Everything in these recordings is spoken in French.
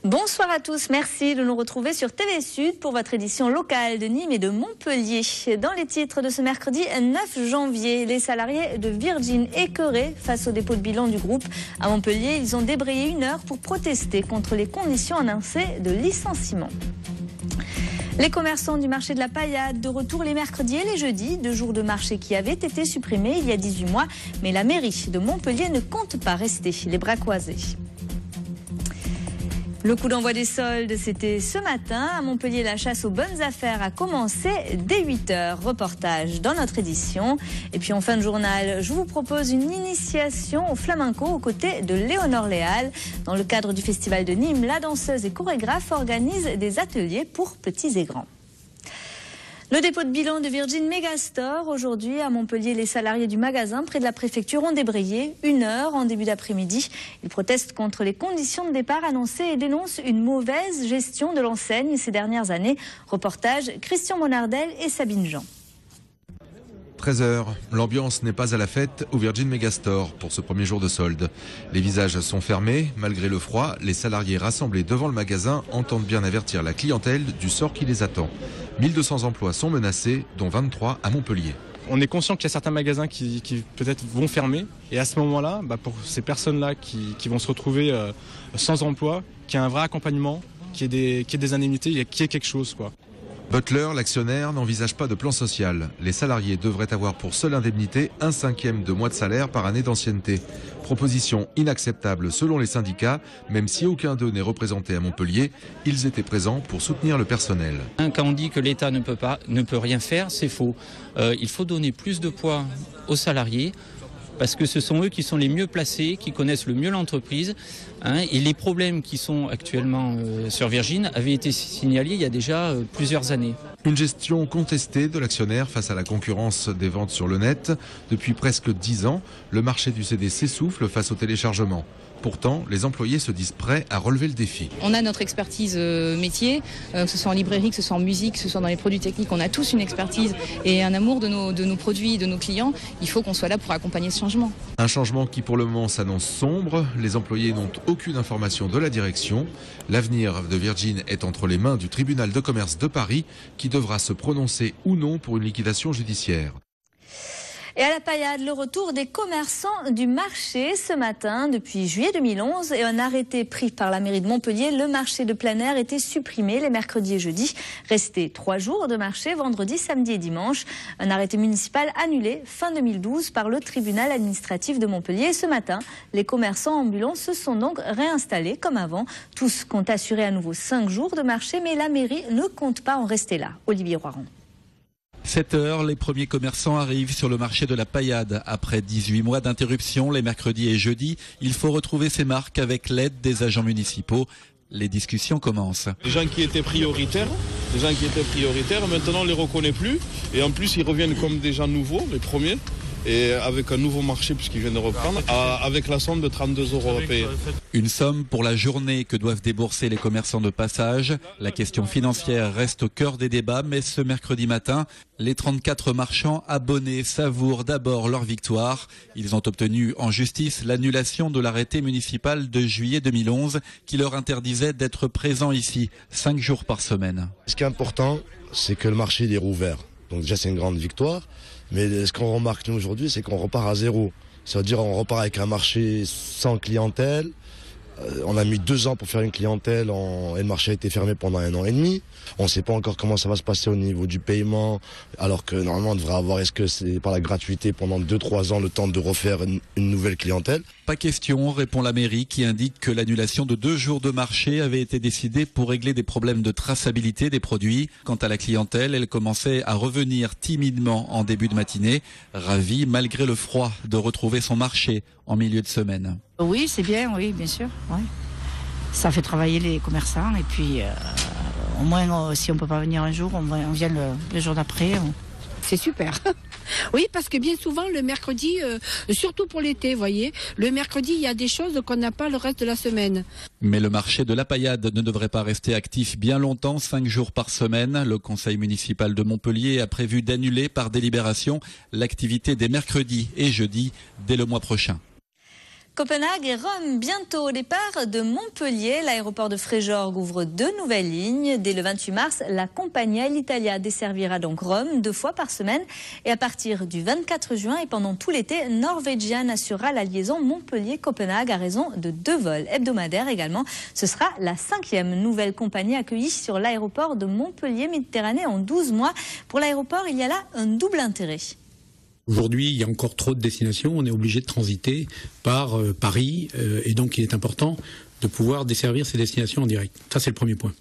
Bonsoir à tous, merci de nous retrouver sur TV Sud pour votre édition locale de Nîmes et de Montpellier. Dans les titres de ce mercredi 9 janvier, les salariés de Virgin écœurés face au dépôt de bilan du groupe. À Montpellier, ils ont débrayé 1 heure pour protester contre les conditions annoncées de licenciement. Les commerçants du marché de la Paillade de retour les mercredis et les jeudis, 2 jours de marché qui avaient été supprimés il y a 18 mois. Mais la mairie de Montpellier ne compte pas rester les bras croisés. Le coup d'envoi des soldes, c'était ce matin. À Montpellier, la chasse aux bonnes affaires a commencé dès 8 h. Reportage dans notre édition. Et puis en fin de journal, je vous propose une initiation au flamenco aux côtés de Léonore Léal. Dans le cadre du Festival de Nîmes, la danseuse et chorégraphe organise des ateliers pour petits et grands. Le dépôt de bilan de Virgin Megastore. Aujourd'hui, à Montpellier, les salariés du magasin près de la préfecture ont débrayé 1 heure en début d'après-midi. Ils protestent contre les conditions de départ annoncées et dénoncent une mauvaise gestion de l'enseigne ces dernières années. Reportage Christian Monardel et Sabine Jean. 13 h, l'ambiance n'est pas à la fête au Virgin Megastore pour ce premier jour de solde. Les visages sont fermés, malgré le froid, les salariés rassemblés devant le magasin entendent bien avertir la clientèle du sort qui les attend. 1200 emplois sont menacés, dont 23 à Montpellier. On est conscient qu'il y a certains magasins qui peut-être vont fermer. Et à ce moment-là, pour ces personnes-là qui vont se retrouver sans emploi, qu'il y ait un vrai accompagnement, qu'il y ait des indemnités, qu'il y ait quelque chose, quoi. Butler, l'actionnaire, n'envisage pas de plan social. Les salariés devraient avoir pour seule indemnité 1/5 de mois de salaire par année d'ancienneté. Proposition inacceptable selon les syndicats, même si aucun d'eux n'est représenté à Montpellier, ils étaient présents pour soutenir le personnel. Quand on dit que l'État ne peut rien faire, c'est faux. Il faut donner plus de poids aux salariés, parce que ce sont eux qui sont les mieux placés, qui connaissent le mieux l'entreprise. Et les problèmes qui sont actuellement sur Virgin avaient été signalés il y a déjà plusieurs années. Une gestion contestée de l'actionnaire face à la concurrence des ventes sur le net. Depuis presque 10 ans, le marché du CD s'essouffle face au téléchargement. Pourtant, les employés se disent prêts à relever le défi. On a notre expertise métier, que ce soit en librairie, que ce soit en musique, que ce soit dans les produits techniques. On a tous une expertise et un amour de nos produits, de nos clients. Il faut qu'on soit là pour accompagner ce changement. Un changement qui pour le moment s'annonce sombre. Les employés n'ont aucune information de la direction. L'avenir de Virgin est entre les mains du tribunal de commerce de Paris qui devra se prononcer ou non pour une liquidation judiciaire. Et à la Paillade, le retour des commerçants du marché ce matin. Depuis juillet 2011 et un arrêté pris par la mairie de Montpellier, le marché de plein air était supprimé les mercredis et jeudis. Restait 3 jours de marché, vendredi, samedi et dimanche. Un arrêté municipal annulé fin 2012 par le tribunal administratif de Montpellier. Et ce matin, les commerçants ambulants se sont donc réinstallés comme avant. Tous comptent assurer à nouveau 5 jours de marché, mais la mairie ne compte pas en rester là. Olivier Roiron. 7 h, les premiers commerçants arrivent sur le marché de la Paillade. Après 18 mois d'interruption, les mercredis et jeudis, il faut retrouver ses marques avec l'aide des agents municipaux. Les discussions commencent. Les gens qui étaient prioritaires, maintenant on ne les reconnaît plus. Et en plus, ils reviennent comme des gens nouveaux, les premiers. Et avec un nouveau marché puisqu'ils viennent de reprendre, avec la somme de 32 € à payer. Une somme pour la journée que doivent débourser les commerçants de passage. La question financière reste au cœur des débats, mais ce mercredi matin, les 34 marchands abonnés savourent d'abord leur victoire. Ils ont obtenu en justice l'annulation de l'arrêté municipal de juillet 2011 qui leur interdisait d'être présents ici 5 jours par semaine. Ce qui est important, c'est que le marché est rouvert. Donc déjà c'est une grande victoire. Mais ce qu'on remarque nous aujourd'hui, c'est qu'on repart à zéro. C'est-à-dire on repart avec un marché sans clientèle. On a mis 2 ans pour faire une clientèle et le marché a été fermé pendant 1 an et demi. On ne sait pas encore comment ça va se passer au niveau du paiement, alors que normalement on devrait avoir, est-ce que c'est par la gratuité pendant 2-3 ans le temps de refaire une nouvelle clientèle? Pas question, répond la mairie qui indique que l'annulation de 2 jours de marché avait été décidée pour régler des problèmes de traçabilité des produits. Quant à la clientèle, elle commençait à revenir timidement en début de matinée, ravie malgré le froid de retrouver son marché en milieu de semaine. Oui, c'est bien, oui, bien sûr. Ouais. Ça fait travailler les commerçants et puis au moins si on peut pas venir un jour, on vient le jour d'après. C'est super. Oui, parce que bien souvent, le mercredi, surtout pour l'été, vous voyez, le mercredi, il y a des choses qu'on n'a pas le reste de la semaine. Mais le marché de la Paillade ne devrait pas rester actif bien longtemps, 5 jours par semaine. Le conseil municipal de Montpellier a prévu d'annuler par délibération l'activité des mercredis et jeudis dès le mois prochain. Copenhague et Rome, bientôt au départ de Montpellier. L'aéroport de Fréjorgues ouvre 2 nouvelles lignes. Dès le 28 mars, la compagnie Alitalia desservira donc Rome 2 fois par semaine. Et à partir du 24 juin et pendant tout l'été, Norwegian assurera la liaison Montpellier-Copenhague à raison de 2 vols hebdomadaires également. Ce sera la 5e nouvelle compagnie accueillie sur l'aéroport de Montpellier-Méditerranée en 12 mois. Pour l'aéroport, il y a là un double intérêt. Aujourd'hui, il y a encore trop de destinations, on est obligé de transiter par Paris et donc il est important de pouvoir desservir ces destinations en direct. Ça, c'est le premier point.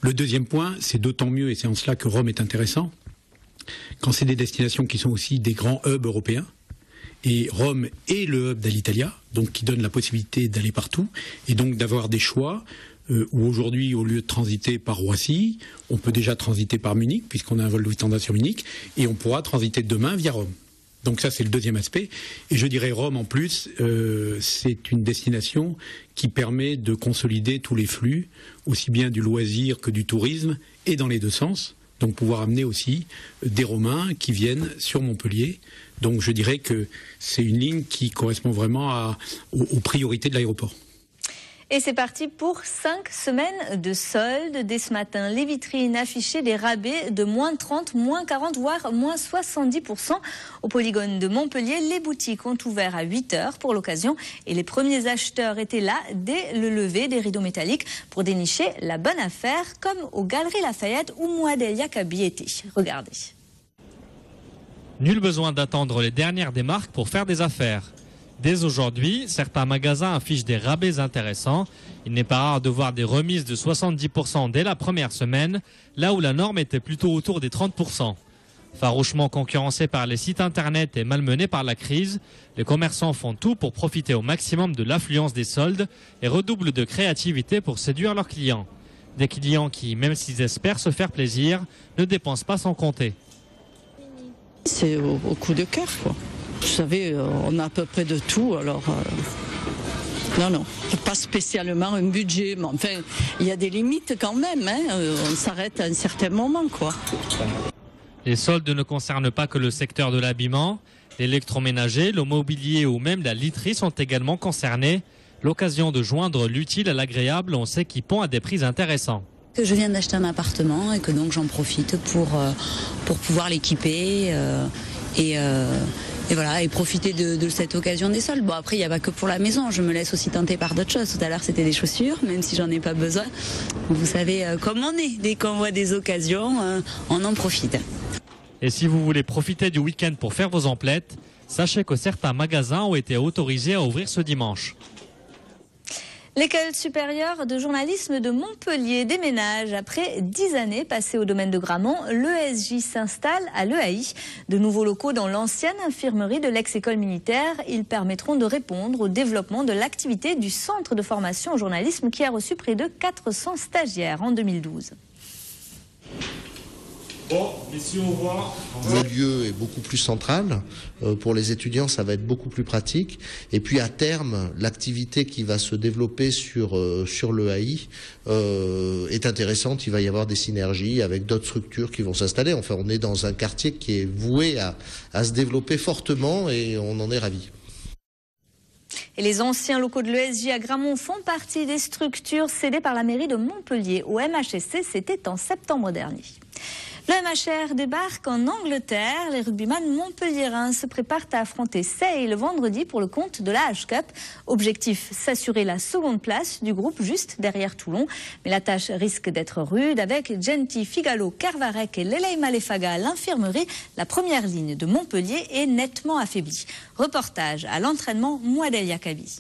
Le deuxième point, c'est d'autant mieux, et c'est en cela que Rome est intéressant, quand c'est des destinations qui sont aussi des grands hubs européens. Et Rome est le hub d'Alitalia, donc qui donne la possibilité d'aller partout et donc d'avoir des choix. Où aujourd'hui, au lieu de transiter par Roissy, on peut déjà transiter par Munich, puisqu'on a un vol Lufthansa sur Munich, et on pourra transiter demain via Rome. Donc ça, c'est le deuxième aspect. Et je dirais Rome, en plus, c'est une destination qui permet de consolider tous les flux, aussi bien du loisir que du tourisme, et dans les deux sens. Donc pouvoir amener aussi des Romains qui viennent sur Montpellier. Donc je dirais que c'est une ligne qui correspond vraiment aux priorités de l'aéroport. Et c'est parti pour 5 semaines de soldes. Dès ce matin, les vitrines affichaient des rabais de moins 30, moins 40, voire moins 70%. Au polygone de Montpellier, les boutiques ont ouvert à 8 heures pour l'occasion. Et les premiers acheteurs étaient là dès le lever des rideaux métalliques pour dénicher la bonne affaire, comme aux Galeries Lafayette où Mouadel Yakabi était. Regardez. Nul besoin d'attendre les dernières des marques pour faire des affaires. Dès aujourd'hui, certains magasins affichent des rabais intéressants. Il n'est pas rare de voir des remises de 70% dès la première semaine, là où la norme était plutôt autour des 30%. Farouchement concurrencés par les sites internet et malmenés par la crise, les commerçants font tout pour profiter au maximum de l'affluence des soldes et redoublent de créativité pour séduire leurs clients. Des clients qui, même s'ils espèrent se faire plaisir, ne dépensent pas sans compter. C'est au coup de cœur, quoi. Vous savez, on a à peu près de tout, alors non, pas spécialement un budget, mais enfin, il y a des limites quand même, hein. On s'arrête à un certain moment, quoi. Les soldes ne concernent pas que le secteur de l'habillement, l'électroménager, le mobilier ou même la literie sont également concernés. L'occasion de joindre l'utile à l'agréable, on s'équipant à des prix intéressants. Je viens d'acheter un appartement et que donc j'en profite pour pouvoir l'équiper et voilà, et profiter de cette occasion des soldes. Bon, après, il n'y a pas que pour la maison, je me laisse aussi tenter par d'autres choses. Tout à l'heure, c'était des chaussures, même si j'en ai pas besoin. Vous savez comme on est, dès qu'on voit des occasions, on en profite. Et si vous voulez profiter du week-end pour faire vos emplettes, sachez que certains magasins ont été autorisés à ouvrir ce dimanche. L'école supérieure de journalisme de Montpellier déménage. Après 10 années passées au domaine de Gramont, l'ESJ s'installe à l'EAI. De nouveaux locaux dans l'ancienne infirmerie de l'ex-école militaire. Ils permettront de répondre au développement de l'activité du centre de formation au journalisme qui a reçu près de 400 stagiaires en 2012. Bon, messieurs, au revoir. Le lieu est beaucoup plus central. Pour les étudiants, ça va être beaucoup plus pratique. Et puis, à terme, l'activité qui va se développer sur l'EAI est intéressante. Il va y avoir des synergies avec d'autres structures qui vont s'installer. Enfin, on est dans un quartier qui est voué à se développer fortement et on en est ravis. Et les anciens locaux de l'ESJ à Gramont font partie des structures cédées par la mairie de Montpellier au MHSC. C'était en septembre dernier. Le MHR débarque en Angleterre. Les rugbyman montpelliérains se préparent à affronter Sale vendredi pour le compte de la H-Cup. Objectif, s'assurer la seconde place du groupe juste derrière Toulon. Mais la tâche risque d'être rude avec Genti, Figalo, Carvarec et Lelei Malefaga à l'infirmerie. La première ligne de Montpellier est nettement affaiblie. Reportage à l'entraînement Mouadel Yakabi.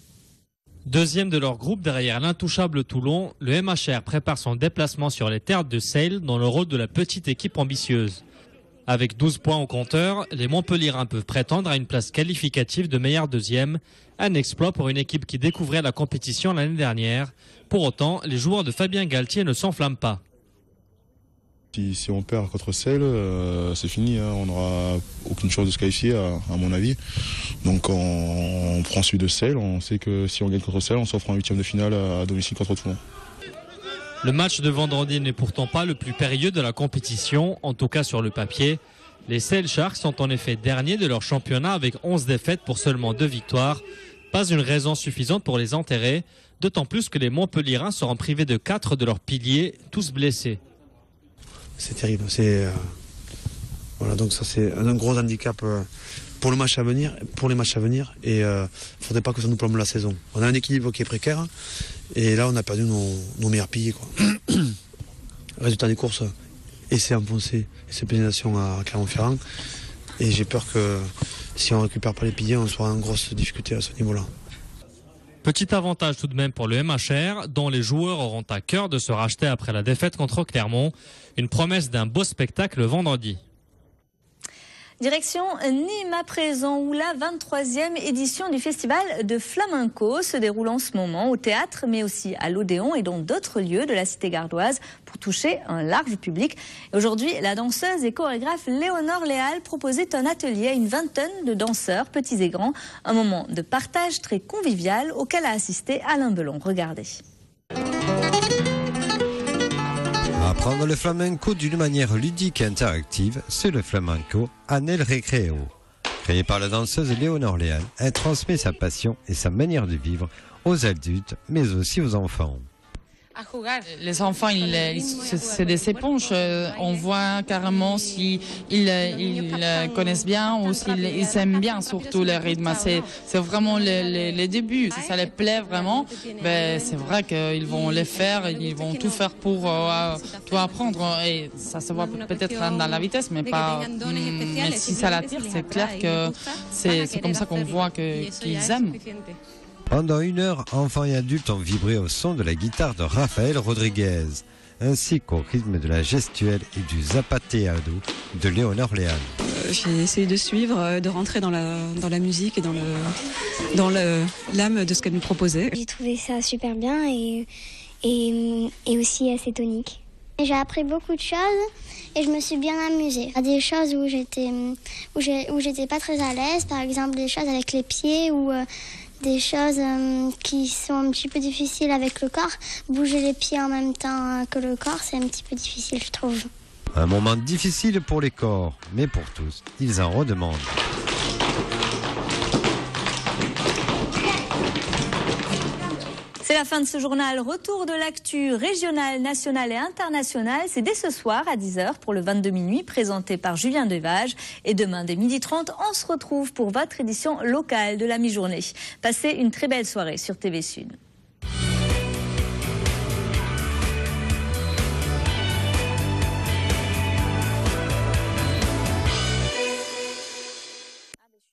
Deuxième de leur groupe derrière l'intouchable Toulon, le MHR prépare son déplacement sur les terres de Sale dans le rôle de la petite équipe ambitieuse. Avec 12 points au compteur, les Montpelliérains peuvent prétendre à une place qualificative de meilleur deuxième, un exploit pour une équipe qui découvrait la compétition l'année dernière. Pour autant, les joueurs de Fabien Galtier ne s'enflamment pas. Si on perd contre Sale, c'est fini, hein. On n'aura aucune chance de se qualifier à mon avis. Donc on prend celui de Sale, on sait que si on gagne contre Sale, on s'offre un 8e de finale à domicile contre Toulon. Le match de vendredi n'est pourtant pas le plus périlleux de la compétition, en tout cas sur le papier. Les Sale Sharks sont en effet derniers de leur championnat avec 11 défaites pour seulement 2 victoires. Pas une raison suffisante pour les enterrer, d'autant plus que les Montpelliérains seront privés de 4 de leurs piliers, tous blessés. C'est terrible. Voilà, donc ça c'est un gros handicap pour le match à venir, pour les matchs à venir. Et il ne faudrait pas que ça nous plombe la saison. On a un équilibre qui est précaire. Et là, on a perdu nos meilleurs piliers, quoi. Résultat des courses, essai enfoncé, essai pénalisation à Clermont-Ferrand. Et j'ai peur que si on ne récupère pas les piliers, on soit en grosse difficulté à ce niveau-là. Petit avantage tout de même pour le MHR, dont les joueurs auront à cœur de se racheter après la défaite contre Clermont. Une promesse d'un beau spectacle vendredi. Direction Nîmes à présent, où la 23e édition du festival de flamenco se déroule en ce moment au théâtre, mais aussi à l'Odéon et dans d'autres lieux de la cité gardoise pour toucher un large public. Et aujourd'hui, la danseuse et chorégraphe Léonore Léal proposait un atelier à une vingtaine de danseurs, petits et grands. Un moment de partage très convivial auquel a assisté Alain Belon. Regardez. Apprendre le flamenco d'une manière ludique et interactive, c'est le flamenco Anel Recreo. Créé par la danseuse Léonore Léal, elle transmet sa passion et sa manière de vivre aux adultes, mais aussi aux enfants. Les enfants, c'est des éponges. On voit carrément s'ils connaissent bien ou s'ils aiment bien surtout le rythme. C'est vraiment les débuts. Si ça les plaît vraiment, c'est vrai qu'ils vont les faire, ils vont tout faire pour tout apprendre. Et ça se voit peut-être dans la vitesse, mais pas. Mais si ça l'attire, c'est clair que c'est comme ça qu'on voit qu'ils aiment. Pendant 1 heure, enfants et adultes ont vibré au son de la guitare de Rafael Rodriguez, ainsi qu'au rythme de la gestuelle et du zapateado de Léonore Léal. J'ai essayé de suivre, de rentrer dans la musique et dans l'âme de ce qu'elle nous proposait. J'ai trouvé ça super bien et aussi assez tonique. J'ai appris beaucoup de choses et je me suis bien amusée. Il y a des choses où j'étais pas très à l'aise, par exemple des choses avec les pieds ou des choses qui sont un petit peu difficiles avec le corps. Bouger les pieds en même temps que le corps, c'est un petit peu difficile, je trouve. Un moment difficile pour les corps, mais pour tous, ils en redemandent. C'est la fin de ce journal. Retour de l'actu régionale, nationale et internationale. C'est dès ce soir à 10h pour le 22 minuit, présenté par Julien Devage. Et demain, dès 12h30, on se retrouve pour votre édition locale de la mi-journée. Passez une très belle soirée sur TV Sud.